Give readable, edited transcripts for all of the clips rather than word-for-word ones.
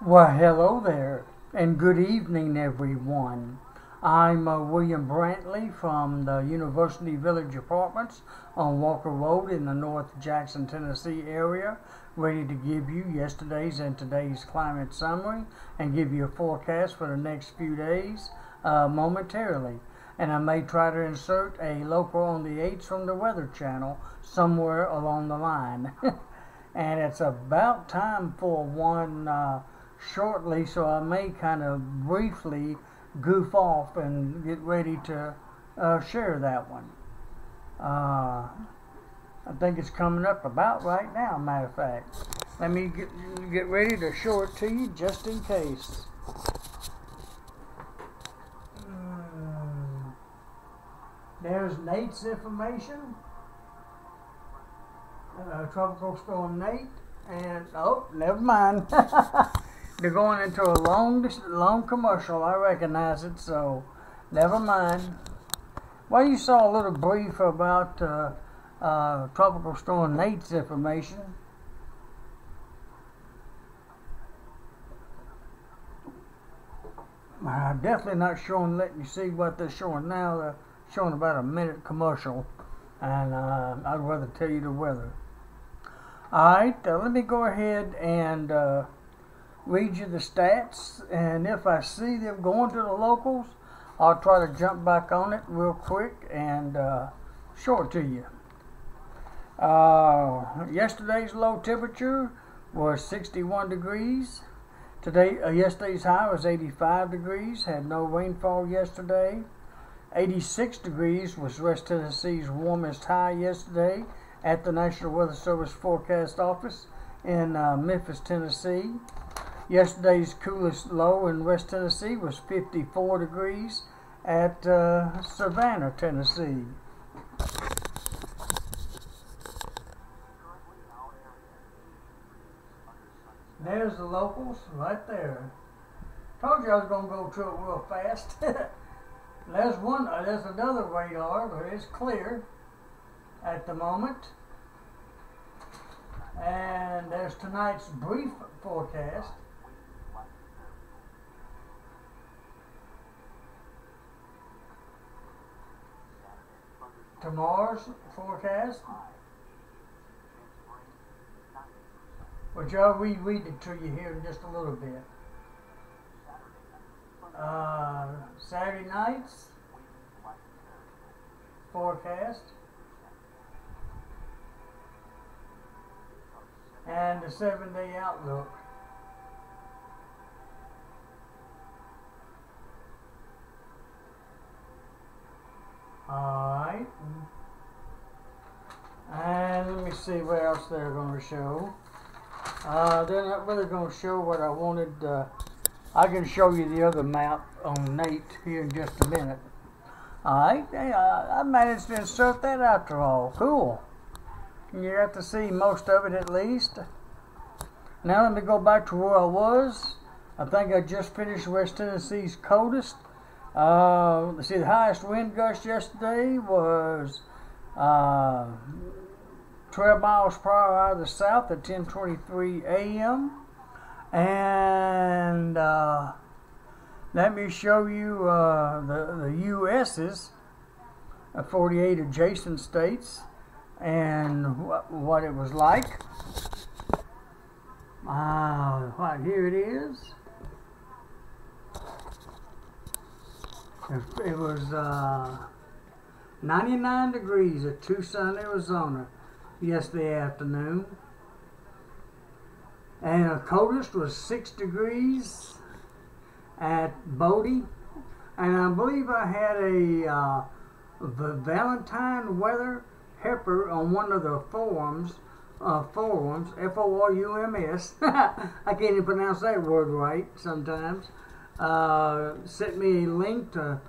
Well, hello there, and good evening, everyone. I'm William Brantley from the University Village Apartments on Walker Road in the North Jackson, Tennessee area, ready to give you yesterday's and today's climate summary and give you a forecast for the next few days momentarily. And I may try to insert a local on the 8s from the Weather Channel somewhere along the line. And it's about time for one shortly, so I may kind of briefly goof off and get ready to share that one. I think it's coming up about right now, matter of fact. Let me get ready to show it to you just in case. There's Nate's information. Tropical Storm Nate. And, oh, never mind. They're going into a long commercial. I recognize it, so never mind. Well, you saw a little brief about Tropical Storm Nate's information. I'm definitely not letting you see what they're showing now. They're showing about a minute commercial, and I'd rather tell you the weather. Alright, let me go ahead and read you the stats, and if I see them going to the locals, I'll try to jump back on it real quick and show it to you. Yesterday's low temperature was 61 degrees. Yesterday's high was 85 degrees. Had no rainfall yesterday. 86 degrees was West Tennessee's warmest high yesterday at the National Weather Service Forecast Office in Memphis, Tennessee. Yesterday's coolest low in West Tennessee was 54 degrees at Savannah, Tennessee. There's the locals right there. Told you I was going to go through it real fast. There's another radar, but it's clear at the moment. And there's tonight's brief forecast. Tomorrow's forecast, which I'll reread it to you here in just a little bit. Saturday night's forecast, and the 7-day outlook. Alright. And let me see what else they're going to show. They're not really going to show what I wanted. I can show you the other map on Nate here in just a minute. Alright. I managed to insert that after all. Cool. You have to see most of it at least. Now let me go back to where I was. I think I just finished West Tennessee's coldest. Let's see, the highest wind gust yesterday was 12 miles per hour out of the south at 10:23 a.m. And let me show you the U.S.'s 48 adjacent states and what it was like. Right here it is. It was 99 degrees at Tucson, Arizona yesterday afternoon. And the coldest was 6 degrees at Bodie. And I believe I had a Valentine Weather Hepper on one of the forums, F-O-R-U-M-S. I can't even pronounce that word right sometimes. Sent me a link to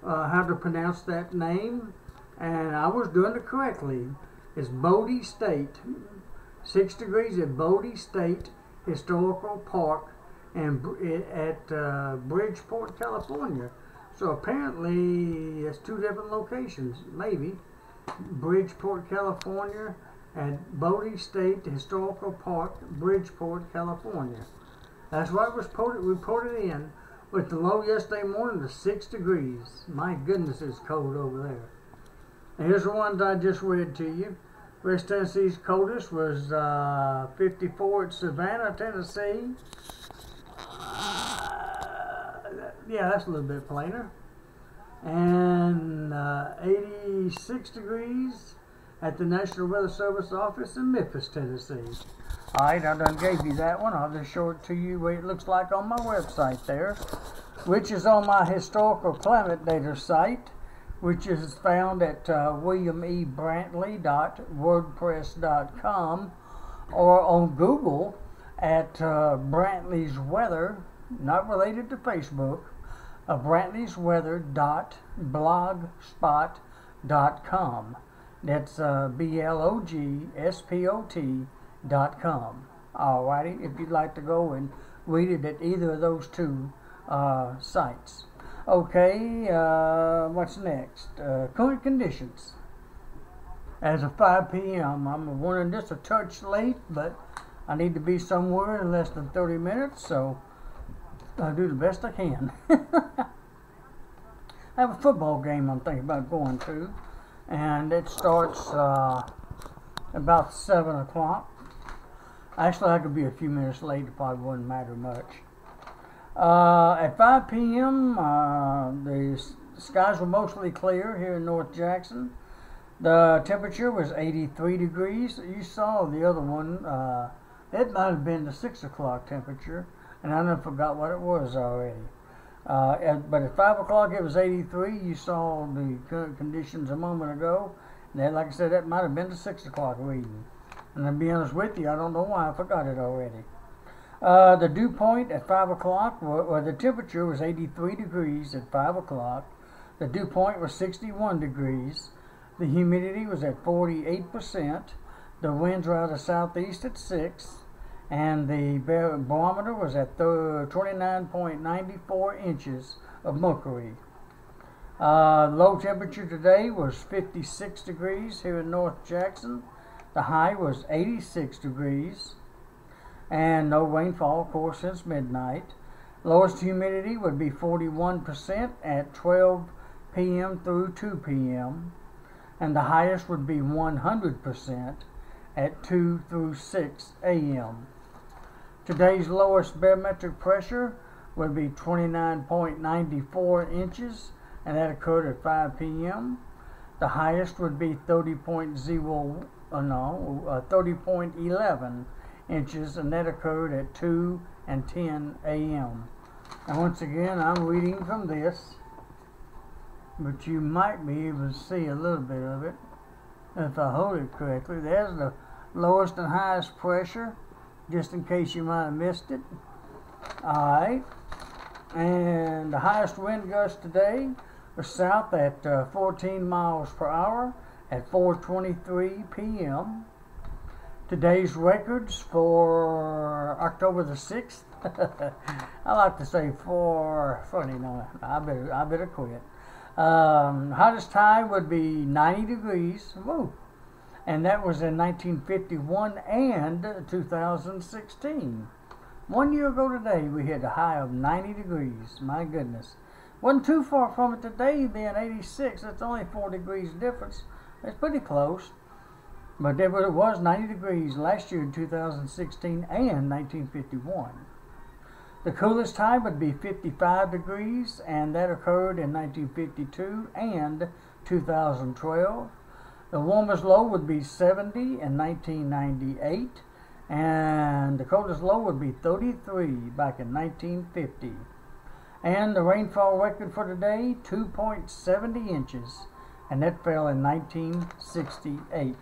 how to pronounce that name, and I was doing it correctly. It's Bodie State, 6 degrees at Bodie State Historical Park and at Bridgeport, California. So apparently it's two different locations, maybe. Bridgeport, California, and Bodie State Historical Park, Bridgeport, California. That's what was reported in, with the low yesterday morning to 6 degrees. My goodness, it's cold over there. And here's the ones I just read to you. West Tennessee's coldest was 54 at Savannah, Tennessee. Yeah, that's a little bit plainer. And 86 degrees at the National Weather Service office in Memphis, Tennessee. Alright, I done gave you that one. I'll just show it to you what it looks like on my website there, which is on my historical climate data site, which is found at williamebrantley.wordpress.com, or on Google at Brantley's Weather, not related to Facebook, brantley'sweather.blogspot.com. That's blogspot.com. Alrighty, if you'd like to go and read it at either of those two sites. Okay, what's next? Current conditions. As of 5 p.m., I'm running just a touch late, but I need to be somewhere in less than 30 minutes, so I'll do the best I can. I have a football game I'm thinking about going to, and it starts about 7 o'clock. Actually, I could be a few minutes late. It probably wouldn't matter much. At 5 p.m., the skies were mostly clear here in North Jackson. The temperature was 83 degrees. You saw the other one. It might have been the 6 o'clock temperature, and I never forgot what it was already. But at 5 o'clock it was 83. You saw the current conditions a moment ago. And that, like I said, that might have been the 6 o'clock reading. And to be honest with you, I don't know why I forgot it already. The dew point at 5 o'clock, the temperature was 83 degrees at 5 o'clock. The dew point was 61 degrees. The humidity was at 48%. The winds were out of southeast at 6. And the barometer was at 29.94 inches of mercury. Low temperature today was 56 degrees here in North Jackson. The high was 86 degrees. And no rainfall, of course, since midnight. Lowest humidity would be 41% at 12 p.m. through 2 p.m. And the highest would be 100% at 2 through 6 a.m. Today's lowest barometric pressure would be 29.94 inches, and that occurred at 5 p.m. The highest would be 30.11 inches, and that occurred at 2 and 10 a.m. And once again, I'm reading from this, but you might be able to see a little bit of it if I hold it correctly. There's the lowest and highest pressure, just in case you might have missed it. Alright, and the highest wind gust today was south at 14 miles per hour at 4:23 p.m. Today's records for October the 6th, I like to say funny, no, I better quit. Hottest time would be 90 degrees, whoa, and that was in 1951 and 2016. 1 year ago today, we hit a high of 90 degrees, my goodness. Wasn't too far from it today, being 86, that's only 4 degrees difference. It's pretty close. But it was 90 degrees last year in 2016 and 1951. The coolest time would be 55 degrees, and that occurred in 1952 and 2012. The warmest low would be 70 in 1998, and the coldest low would be 33 back in 1950. And the rainfall record for today, 2.70 inches, and that fell in 1968.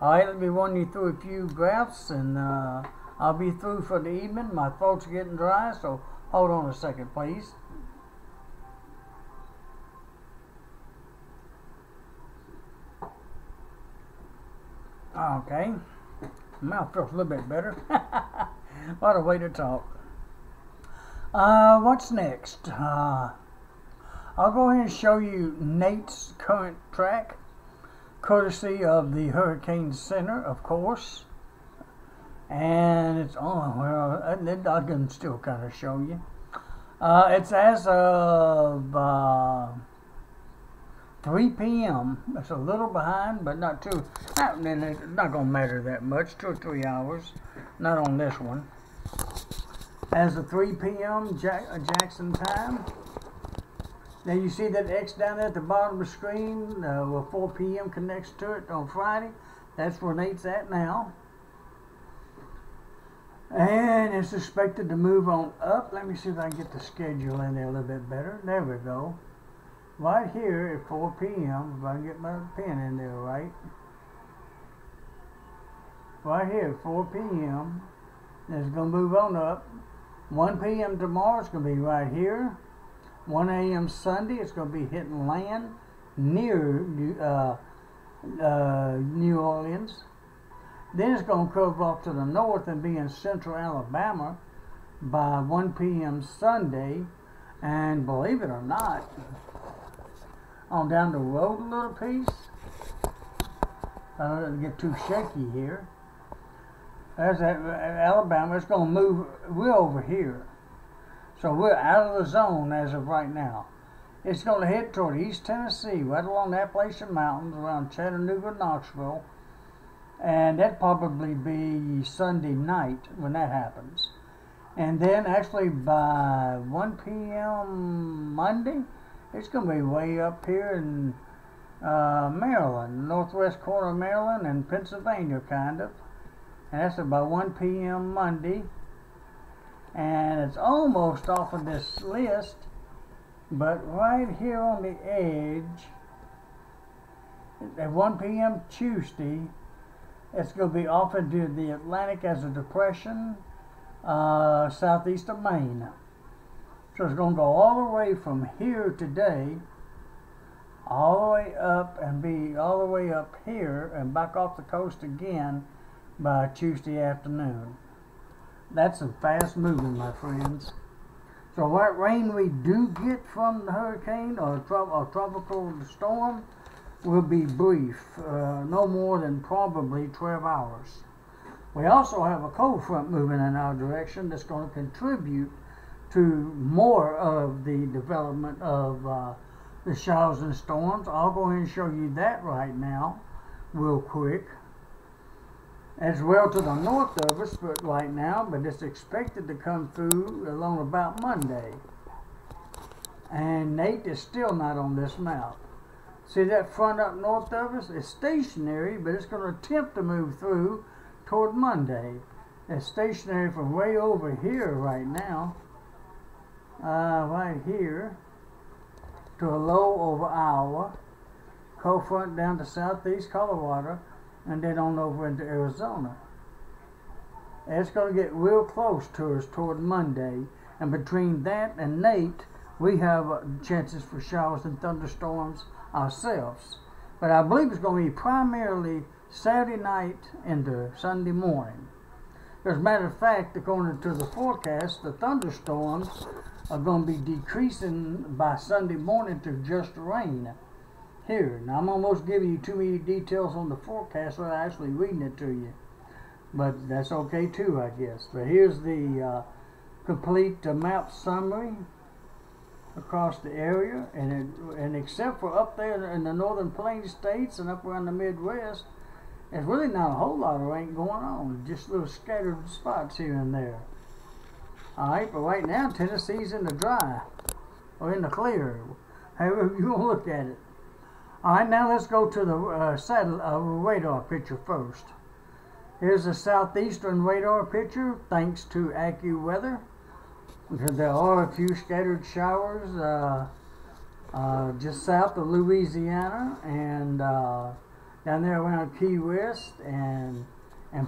Alright, let me run you through a few graphs, and I'll be through for the evening. My throat's getting dry, so hold on a second, please. Okay, mouth feels a little bit better. What a way to talk. What's next? I'll go ahead and show you Nate's current track, courtesy of the Hurricane Center, of course. And it's, oh, well, I can still kind of show you. It's as of 3 p.m. It's a little behind, but not too. It's not going to matter that much. 2 or 3 hours. Not on this one. As of 3 p.m. Jackson time. Now you see that X down there at the bottom of the screen where 4 p.m. connects to it on Friday. That's where Nate's at now. And it's expected to move on up. Let me see if I can get the schedule in there a little bit better. There we go. Right here at 4 p.m. If I can get my pen in there right. Right here at 4 p.m. It's going to move on up. 1 p.m. tomorrow, it's going to be right here. 1 a.m. Sunday, it's going to be hitting land near New Orleans. Then it's going to curve off to the north and be in central Alabama by 1 p.m. Sunday. And believe it or not, on down the road a little piece, I don't let it get too shaky here. There's that Alabama. It's going to move. We're over here. So we're out of the zone as of right now. It's going to head toward East Tennessee, right along the Appalachian Mountains, around Chattanooga, Knoxville. And that'd probably be Sunday night when that happens. And then actually by 1 p.m. Monday, it's going to be way up here in Maryland, northwest corner of Maryland and Pennsylvania, kind of. And that's about 1 p.m. Monday. And it's almost off of this list, but right here on the edge, at 1 p.m. Tuesday, it's going to be off into the Atlantic as a depression, southeast of Maine. So it's going to go all the way from here today, all the way up and be all the way up here and back off the coast again by Tuesday afternoon. That's a fast moving, my friends. So what rain we do get from the hurricane or tropical storm will be brief, no more than probably 12 hours. We also have a cold front moving in our direction that's going to contribute to more of the development of the showers and storms. I'll go ahead and show you that right now real quick. As well to the north of us but right now, but it's expected to come through along about Monday. And Nate is still not on this map. See that front up north of us? It's stationary, but it's going to attempt to move through toward Monday. It's stationary from way over here right now. Right here to a low over Iowa. Cold front down to southeast Colorado. And then on over into Arizona. And it's going to get real close to us toward Monday. And between that and Nate, we have chances for showers and thunderstorms ourselves. But I believe it's going to be primarily Saturday night into Sunday morning. As a matter of fact, according to the forecast, the thunderstorms are going to be decreasing by Sunday morning to just rain. Here, now I'm almost giving you too many details on the forecast without actually reading it to you. But that's okay too, I guess. But here's the complete map summary across the area. And except for up there in the northern plains states and up around the Midwest, there's really not a whole lot of rain going on. Just little scattered spots here and there. Alright, but right now Tennessee's in the dry. Or in the clear. However you want to look at it. Alright, now let's go to the radar picture first. Here's a southeastern radar picture, thanks to AccuWeather. There are a few scattered showers just south of Louisiana and down there around Key West and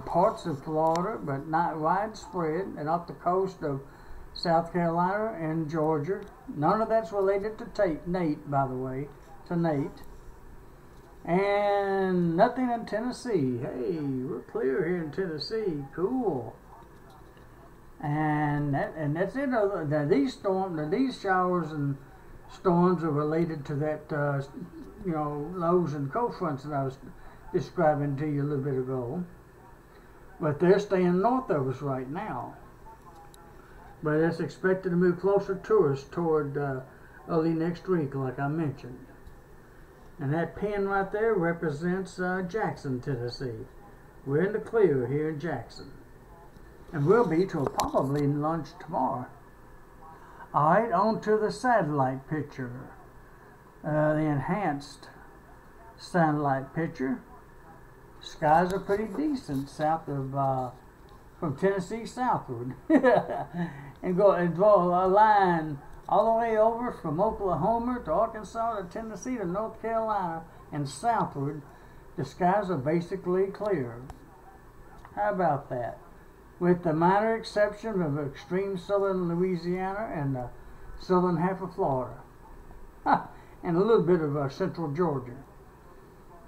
parts of Florida, but not widespread, and off the coast of South Carolina and Georgia. None of that's related to Nate, by the way, to Nate. And nothing in Tennessee. Hey, we're clear here in Tennessee. Cool. And that's it. Now these showers and storms are related to that, lows and cold fronts that I was describing to you a little bit ago. but they're staying north of us right now. But it's expected to move closer to us toward early next week, like I mentioned. And that pin right there represents Jackson, Tennessee. We're in the clear here in Jackson. And we'll be till probably lunch tomorrow. Alright, on to the satellite picture. The enhanced satellite picture. Skies are pretty decent south of, from Tennessee southward. and draw a line all the way over from Oklahoma to Arkansas to Tennessee to North Carolina and southward. The skies are basically clear. How about that? With the minor exception of extreme southern Louisiana and the southern half of Florida. And a little bit of central Georgia.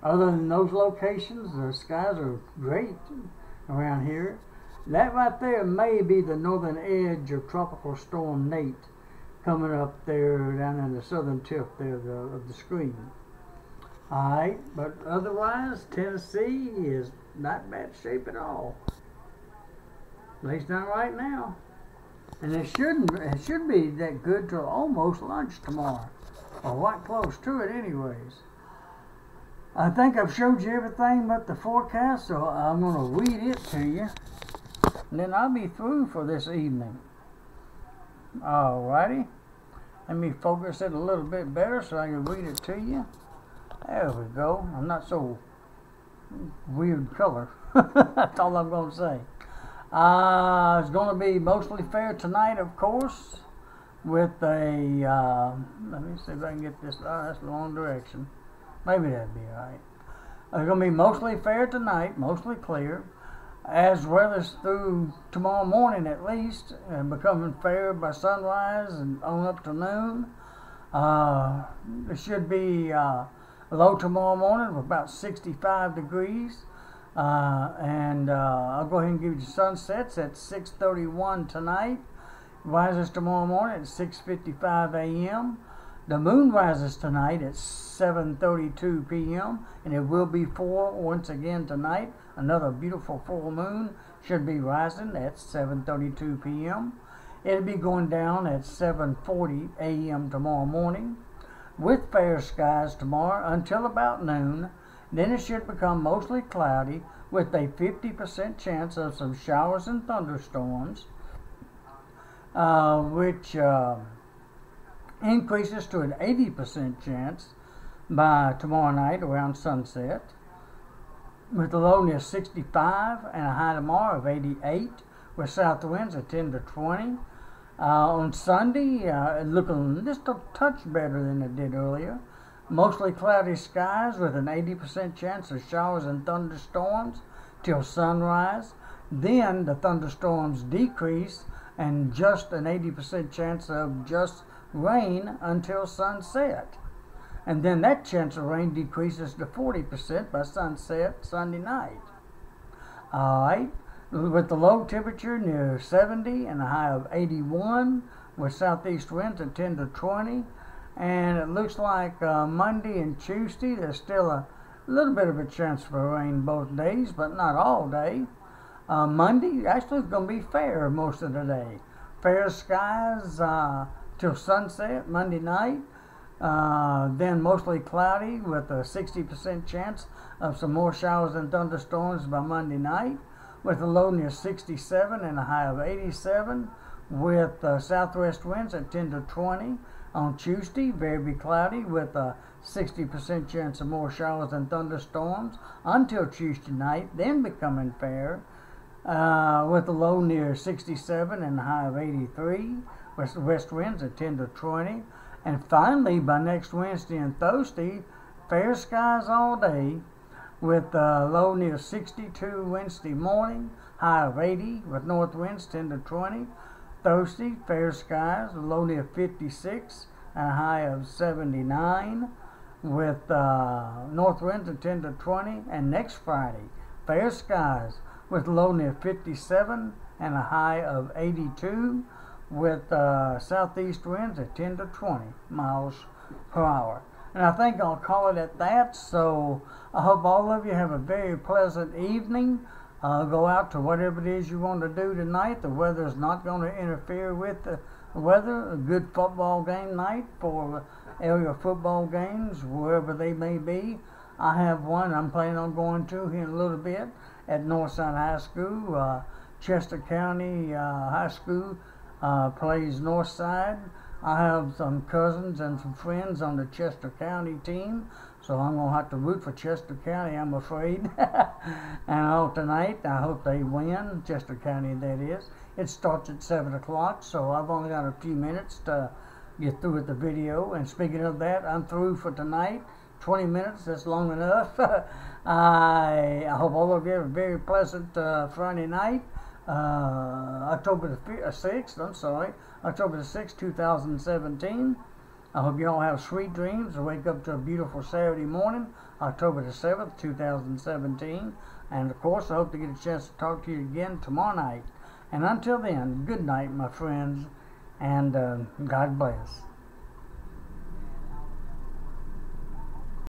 Other than those locations, the skies are great around here. That right there may be the northern edge of Tropical Storm Nate coming up there down in the southern tip there of the screen. Alright, but otherwise, Tennessee is not bad shape at all. At least not right now. And it should be that good till almost lunch tomorrow. Or right close to it anyways. I think I've showed you everything but the forecast, so I'm going to read it to you. And then I'll be through for this evening. Alrighty. Let me focus it a little bit better so I can read it to you. There we go. I'm not so weird color. That's all I'm going to say. It's going to be mostly fair tonight, of course, with a, let me see if I can get this, that's the wrong direction. Maybe that'd be alright. It's going to be mostly fair tonight, mostly clear, as well as through tomorrow morning at least, and becoming fair by sunrise and on up to noon. It should be low tomorrow morning of about 65 degrees. I'll go ahead and give you sunsets at 6:31 tonight. Rises tomorrow morning at 6:55 a.m. The moon rises tonight at 7:32 p.m. and it will be full once again tonight. Another beautiful full moon should be rising at 7:32 p.m. It'll be going down at 7:40 a.m. tomorrow morning with fair skies tomorrow until about noon. Then it should become mostly cloudy with a 50% chance of some showers and thunderstorms, which increases to an 80% chance by tomorrow night around sunset, with a low near 65 and a high tomorrow of 88, with south winds at 10 to 20. On Sunday, looking just a touch better than it did earlier. Mostly cloudy skies with an 80% chance of showers and thunderstorms till sunrise. Then the thunderstorms decrease and just an 80% chance of just rain until sunset. And then that chance of rain decreases to 40% by sunset Sunday night. Alright, with the low temperature near 70 and a high of 81 with southeast winds at 10 to 20. And it looks like Monday and Tuesday there's still a little bit of a chance for rain both days, but not all day. Monday actually is going to be fair most of the day. Fair skies till sunset Monday night. Then mostly cloudy with a 60% chance of some more showers and thunderstorms by Monday night, with a low near 67 and a high of 87, with southwest winds at 10 to 20. On Tuesday, very cloudy with a 60% chance of more showers and thunderstorms until Tuesday night, then becoming fair, with a low near 67 and a high of 83, with west winds at 10 to 20. And finally, by next Wednesday and Thursday, fair skies all day, with a low near 62 Wednesday morning, high of 80, with north winds 10 to 20. Thursday, fair skies, a low near 56 and a high of 79 with north winds of 10 to 20. And next Friday, fair skies with a low near 57 and a high of 82 with southeast winds at 10 to 20 miles per hour. And I think I'll call it at that. So I hope all of you have a very pleasant evening. Go out to whatever it is you want to do tonight. The weather's not going to interfere with the weather. A good football game night for area football games, wherever they may be. I have one I'm planning on going to here in a little bit at Northside High School. Chester County High School plays Northside. I have some cousins and some friends on the Chester County team, so I'm going to have to root for Chester County, I'm afraid. And tonight, I hope they win, Chester County that is. It starts at 7 o'clock, so I've only got a few minutes to get through with the video. And speaking of that, I'm through for tonight. 20 minutes, that's long enough. I hope all of you have a very pleasant Friday night. October the 6th, October the 6th, 2017. I hope you all have sweet dreams and wake up to a beautiful Saturday morning, October the 7th, 2017. And of course, I hope to get a chance to talk to you again tomorrow night. And until then, good night, my friends, and God bless.